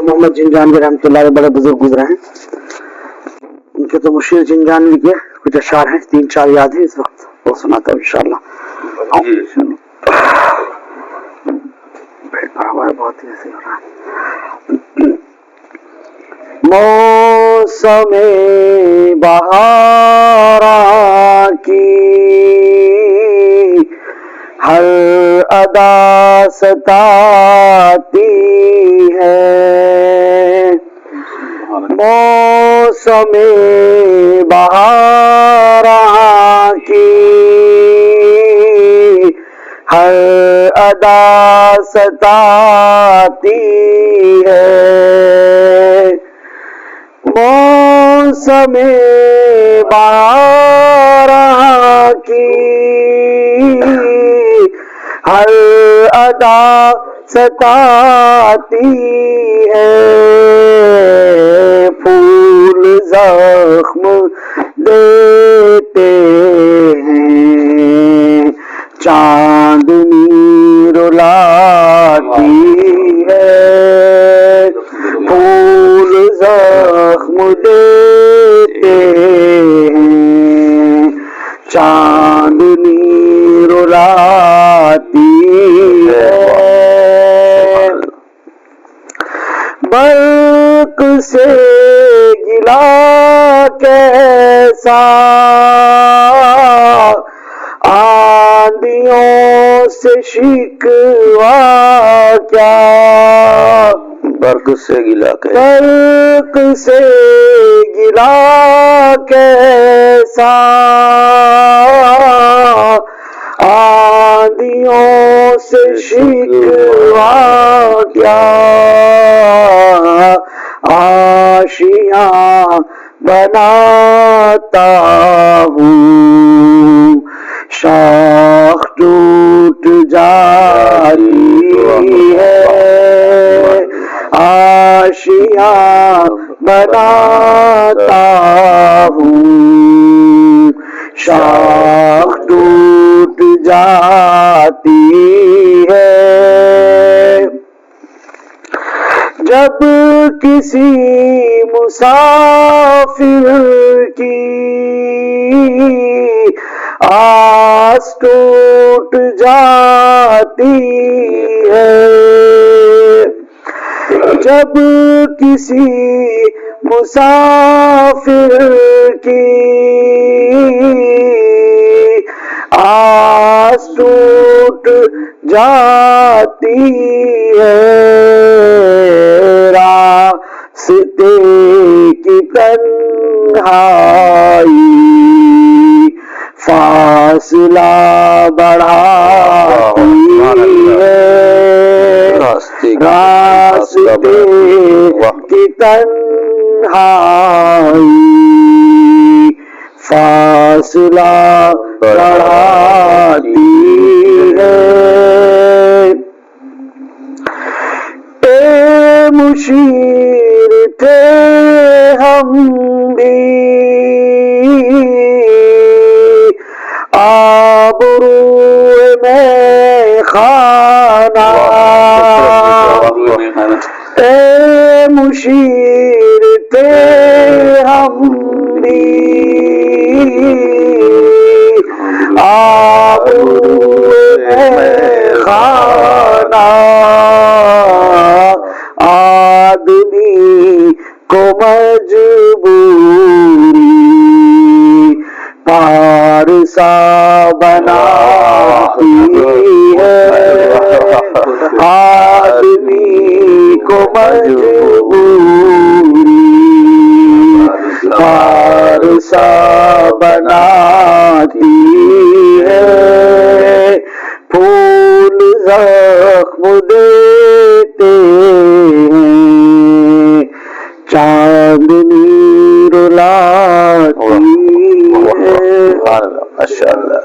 محمد جنجانوی رحمۃ اللہ علیہ بڑے بزرگ گزرے ہیں. ان کے تو مشیر جنجانوی کے کچھ اشعار ہیں, 3-4 یاد ہیں اس وقت, وہ سناتا ہوں انشاءاللہ. بہت ہی ایسے ہو رہا ہے. موسم بہار کی ہر ادا ستاتی ہے, موسم بہار کی ہر ادا ستاتی ہے, موسم بہار کی ہر ادا ستاتی ہے, پھول زخم دیتے ہیں, چاندنی رلاتی ہے, پھول زخم دیتے ہیں, چاندنی رلاتی ہے. برق سے گلا کیسا آندھیوں سے شکوا کیا, برق سے گلا برق سے گلا کیسا آندھیوں سے شکوا کیا, آشیاں بناتا ہوں شاخ ٹوٹ جاتی ہے, آشیاں بناتا ہوں شاخ ٹوٹ جاتی ہے. جب کسی مسافر کی آس ٹوٹ جاتی ہے, جب کسی مسافر کی آس ٹوٹ جاتی ہے, راستے کی تنہائی فاصلہ بڑھاتی ہے, راستے کی تنہائی فاصلہ بڑھاتی ہے. اے مشیر تھے ہم بھی آبروئے میں خانہ, اے مشیر تھے ہم بھی آبروئے میں خانہ, آدمی کو مجبوری پارسا بناتی ہے, آدمی کو مجبوری پارسا بناتی ہے, پھول زخم دیتے ہیں, چاندنی رلاتی ہے. ماشاء اللہ.